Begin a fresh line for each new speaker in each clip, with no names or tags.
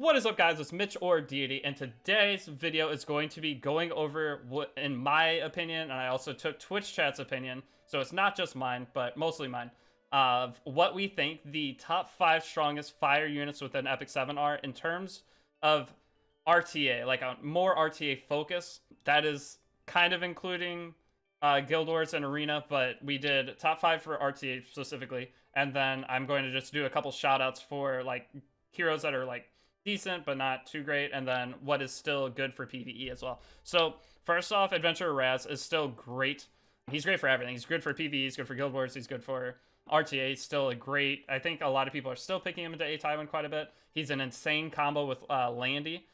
What is up, guys? It's Mitch or Deity, and today's video is going to be going over what, in my opinion, and I also took Twitch chat's opinion, so it's not just mine, but mostly mine, of what we think the top 5 strongest fire units within Epic 7 are in terms of RTA, like a more RTA focus. That is kind of including Guild Wars and Arena, but we did top 5 for RTA specifically, and then I'm going to just do a couple shoutouts for like heroes that are like decent but not too great, and then what is still good for PvE as well. So first off, Adventurer Raz is still great. He's great for everything. He's good for PvE, he's good for Guild Wars, he's good for RTA. He's still a great, I think a lot of people are still picking him into A Taiwan quite a bit. He's an insane combo with Landy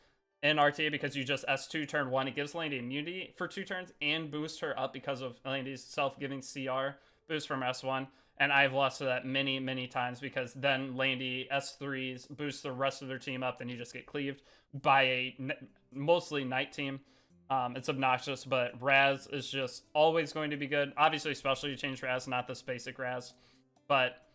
in RTA because you just S2 turn 1. It gives Landy immunity for 2 turns and boosts her up because of Landy's self-giving CR boost from S1. And I've lost to that many, many times because then Landy S3s boost the rest of their team up, then you just get cleaved by a mostly Knight team. It's obnoxious, but Raz is just always going to be good. Obviously, specialty change Raz, not this basic Raz. But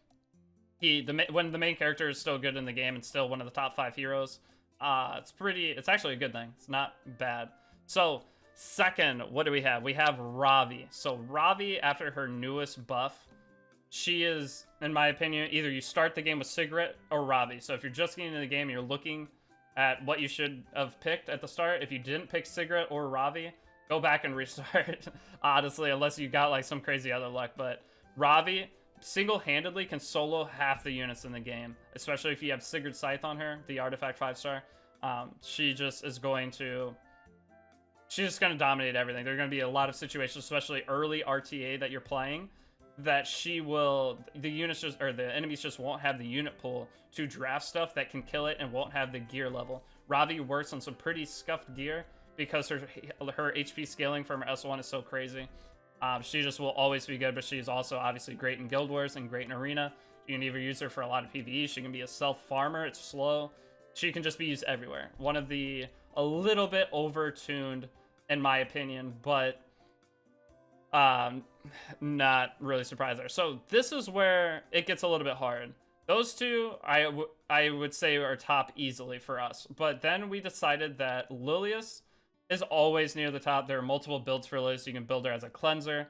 when the main character is still good in the game and still one of the top 5 heroes, it's actually a good thing. It's not bad. So second, what do we have? We have Ravi. So Ravi, after her newest buff, she is, in my opinion, either you start the game with Cigarette or Ravi. So if you're just getting into the game and you're looking at what you should have picked at the start, if you didn't pick Cigarette or Ravi, go back and restart, honestly, unless you got like some crazy other luck. But Ravi single-handedly can solo half the units in the game, especially if you have Sigurd Scythe on her, the artifact 5-star. She's just going to dominate everything. There are going to be a lot of situations, especially early RTA that you're playing, that the enemies just won't have the unit pool to draft stuff that can kill it and won't have the gear level. Ravi works on some pretty scuffed gear because her HP scaling from her S1 is so crazy. She just will always be good, but she's also obviously great in Guild Wars and great in Arena. You can either use her for a lot of PvE. She can be a self-farmer. It's slow. She can just be used everywhere. One of the a little bit over-tuned, in my opinion, but not really surprised there. So this is where it gets a little bit hard. Those two, I would say, are top easily for us. But then we decided that Lilias is always near the top. There are multiple builds for Lilias. You can build her as a cleanser,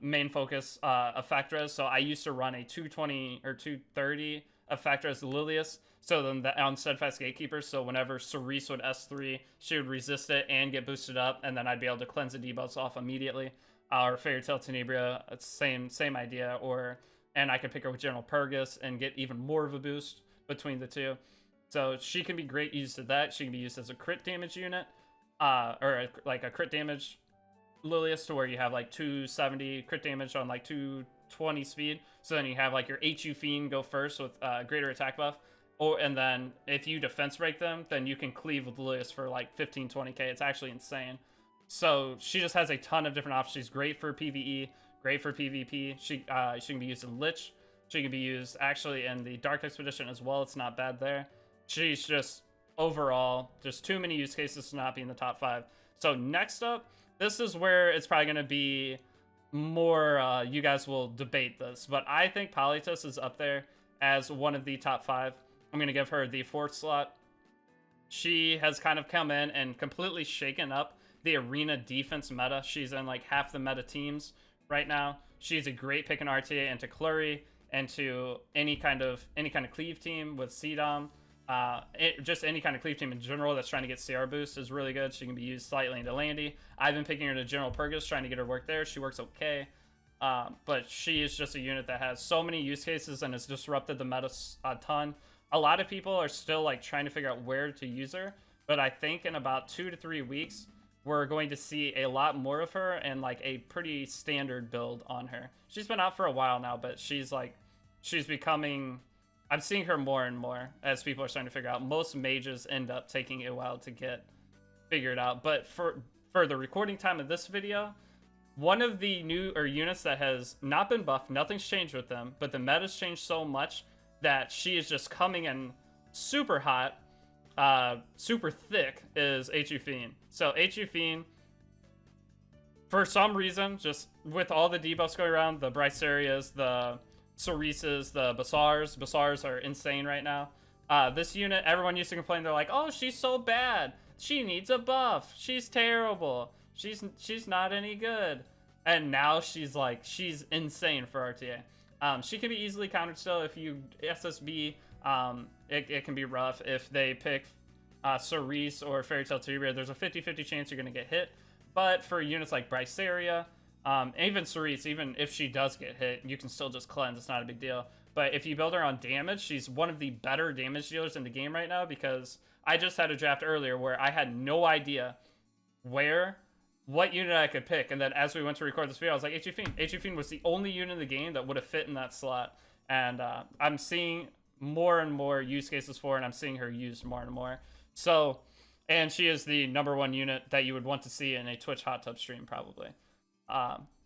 main focus effect res. So I used to run a 220 or 230 effect res Lilias. So then on Steadfast Gatekeeper, so whenever Cerise would S3, she would resist it and get boosted up, and then I'd be able to cleanse the debuffs off immediately. Or Fairytale Tenebria, it's same idea. And I could pick her with General Purgus and get even more of a boost between the two. So she can be great used to that. She can be used as a crit damage unit, like a crit damage Lilias, to where you have like 270 crit damage on like 220 speed. So then you have like your HU Fiend go first with greater attack buff. And then if you defense break them, then you can cleave with Lilias for like 15-20k. It's actually insane. So she just has a ton of different options. She's great for PvE, great for PvP. She can be used in Lich. She can be used actually in the Dark Expedition as well. It's not bad there. She's just overall just too many use cases to not be in the top 5. So next up, this is where it's probably going to be more, you guys will debate this, but I think Polytus is up there as one of the top 5. I'm going to give her the 4th slot. She has kind of come in and completely shaken up the Arena defense meta. She's in like half the meta teams right now. She's a great pick in RTA into Clury, into any kind of cleave team with CDOM. Just any kind of cleave team in general that's trying to get CR boost is really good. She can be used slightly into Landy. I've been picking her to General Purgus, trying to get her work there. She works okay. But she is just a unit that has so many use cases and has disrupted the meta a ton. A lot of people are still like trying to figure out where to use her, but I think in about 2 to 3 weeks, we're going to see a lot more of her and like a pretty standard build on her. She's been out for a while now, but she's becoming, I'm seeing her more and more as people are starting to figure out. Most mages end up taking a while to get figured out. But for the recording time of this video, one of the new units that has not been buffed, nothing's changed with them, but the meta's changed so much that she is just coming in super hot, super thick, is HU Fiend. So HU Fiend, for some reason, just with all the debuffs going around, the Brysarias, the Cerises, the Basars are insane right now. This unit, everyone used to complain. They're like, oh, she's so bad. She needs a buff. She's terrible. She's not any good. And now she's insane for RTA. She can be easily countered still if you SSB. It can be rough if they pick Cerise or Fairy Tail Tibia. There's a 50-50 chance you're going to get hit. But for units like Bryceria, even Cerise, even if she does get hit, you can still just cleanse. It's not a big deal. But if you build her on damage, she's one of the better damage dealers in the game right now, because I just had a draft earlier where I had no idea what unit I could pick. And then as we went to record this video, I was like, Huffine. Huffine was the only unit in the game that would have fit in that slot. And I'm seeing more and more use cases for her, and I'm seeing her used more and more. So, and she is the #1 unit that you would want to see in a Twitch hot tub stream, probably.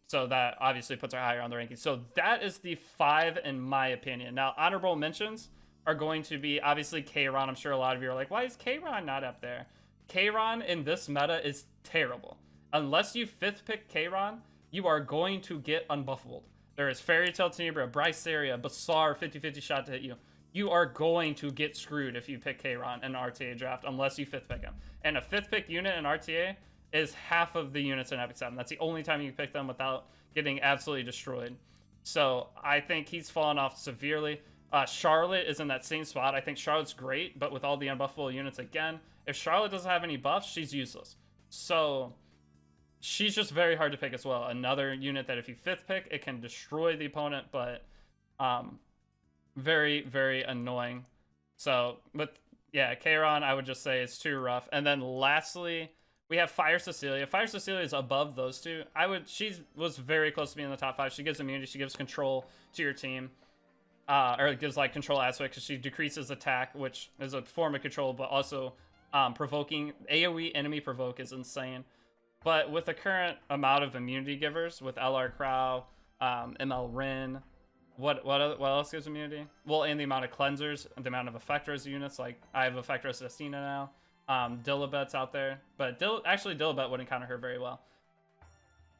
So that obviously puts her higher on the rankings. So that is the 5 in my opinion. Now, honorable mentions are going to be obviously Kayron. I'm sure a lot of you are like, why is Kayron not up there? Kayron in this meta is terrible. Unless you 5th pick Kayron, you are going to get unbuffable. There is Fairy Tail Tenebra, Bryceria, Basar, 50-50 shot to hit you. You are going to get screwed if you pick Kayron in an RTA draft, unless you 5th pick him. And a 5th pick unit in RTA is half of the units in Epic 7. That's the only time you can pick them without getting absolutely destroyed. So I think he's fallen off severely. Charlotte is in that same spot. I think Charlotte's great, but with all the unbuffable units again, if Charlotte doesn't have any buffs, she's useless. So she's just very hard to pick as well. Another unit that if you 5th pick, it can destroy the opponent, but very, very annoying. So, but yeah, Kayron, I would just say it's too rough. And then lastly, we have Fire Cecilia. Fire Cecilia is above those two. She was very close to being in the top 5. She gives immunity. She gives control to your team. Or it gives like control aspect, because she decreases attack, which is a form of control, but also provoking. AoE enemy provoke is insane. But with the current amount of immunity givers, with LR Crow, ML Rin, what else gives immunity? Well, and the amount of cleansers, the amount of Effectors units. Like, I have Effectors Destina now. Dilibet's out there, but actually Dilibet wouldn't counter her very well.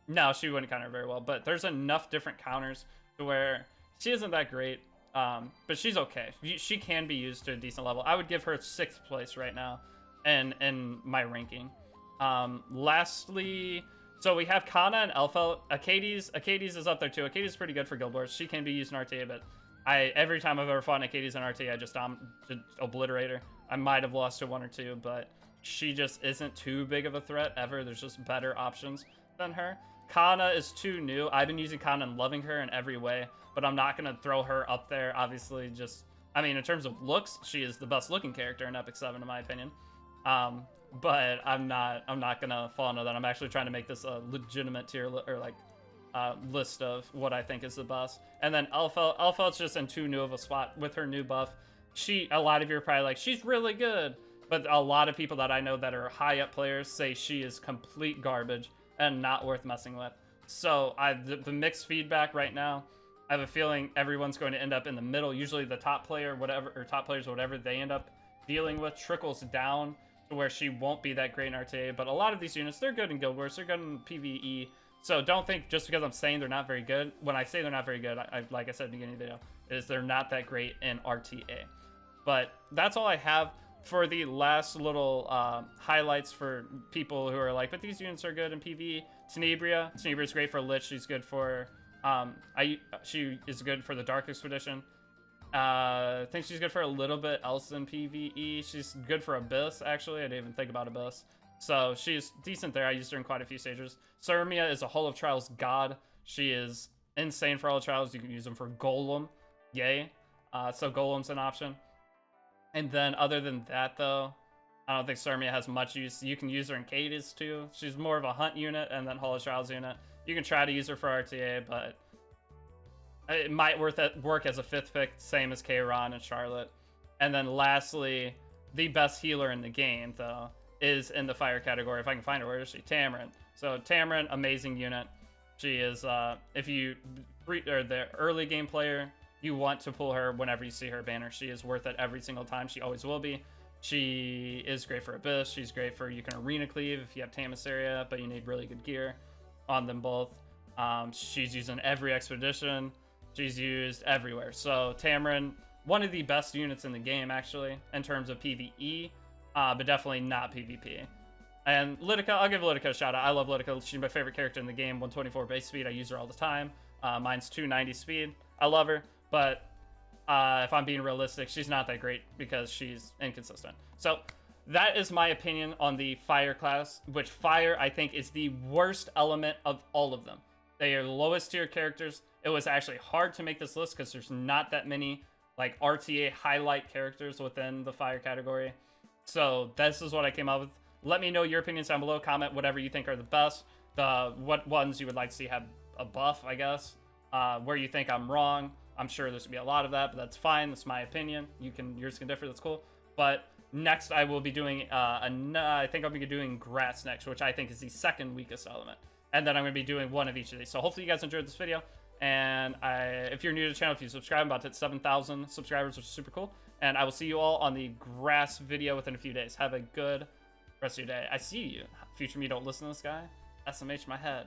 No, she wouldn't counter her very well, but there's enough different counters to where she isn't that great, but she's okay. She can be used to a decent level. I would give her 6th place right now in my ranking. Lastly, so we have Kana and Elfel. Acades is up there too. Acades is pretty good for Guild Wars. She can be used in RTA, but every time I've ever fought Acades in RTA, I just obliterate her. I might have lost to 1 or 2, but she just isn't too big of a threat ever. There's just better options than her. Kana is too new. I've been using Kana and loving her in every way, but I'm not going to throw her up there. Obviously, I mean, in terms of looks, she is the best looking character in Epic 7, in my opinion. But I'm not going to fall into that. I'm actually trying to make this a legitimate tier list of what I think is the best. And then Elfel's just in too new of a spot with her new buff. A lot of you are probably like, she's really good, but a lot of people that I know that are high up players say she is complete garbage and not worth messing with. So the mixed feedback right now, I have a feeling everyone's going to end up in the middle. Usually the top players, whatever they end up dealing with, trickles down to where she won't be that great in RTA. But a lot of these units, they're good in Guild Wars, they're good in PvE. So don't think just because I'm saying they're not very good, when I say they're not very good, like I said in the beginning of the video, is they're not that great in RTA. But that's all I have for the last little highlights for people who are like, but these units are good in PvE. Tenebria is great for Lich. She's good for she is good for the Dark Expedition. I think she's good for a little bit else in PvE. She's good for Abyss, actually. I didn't even think about Abyss. So she's decent there. I used her in quite a few stages. Cermia is a Hall of Trials god. She is insane for Hall of Trials. You can use them for Golem. Yay. So Golem's an option. And then other than that, though, I don't think Cermia has much use. You can use her in Cadiz, too. She's more of a hunt unit and then Hall of Trials unit. You can try to use her for RTA, but it might work as a 5th pick, same as Kayron and Charlotte. And then lastly, the best healer in the game, though, is in the fire category. If I can find her, where is she? Tamarin. So Tamarin, amazing unit. She is, if you are the early game player, you want to pull her whenever you see her banner. She is worth it every single time. She always will be. She is great for Abyss. She's great for, you can arena cleave if you have Tamasaria, but you need really good gear on them both. She's used in every expedition. She's used everywhere. So Tamarin, one of the best units in the game, actually, in terms of PvE, but definitely not PvP. And Lidica, I'll give Lidica a shout out. I love Lidica. She's my favorite character in the game. 124 base speed. I use her all the time. Mine's 290 speed. I love her, but if I'm being realistic, she's not that great because she's inconsistent. So that is my opinion on the fire class, which fire, I think, is the worst element of all of them. They are the lowest tier characters. It was actually hard to make this list because there's not that many like RTA highlight characters within the fire category. So this is what I came up with. Let me know your opinions down below. Comment whatever you think are the best. What ones you would like to see have a buff, I guess. Where you think I'm wrong. I'm sure there's gonna be a lot of that, but that's fine. That's my opinion. Yours can differ. That's cool. But next, I will be doing I think I'll be doing grass next, which I think is the second weakest element. And then I'm gonna be doing one of each of these. So hopefully you guys enjoyed this video. And if you're new to the channel, if you subscribe, I'm about to hit 7,000 subscribers, which is super cool. And I will see you all on the grass video within a few days. Have a good rest of your day. I see you. Future me, don't listen to this guy. SMH my head.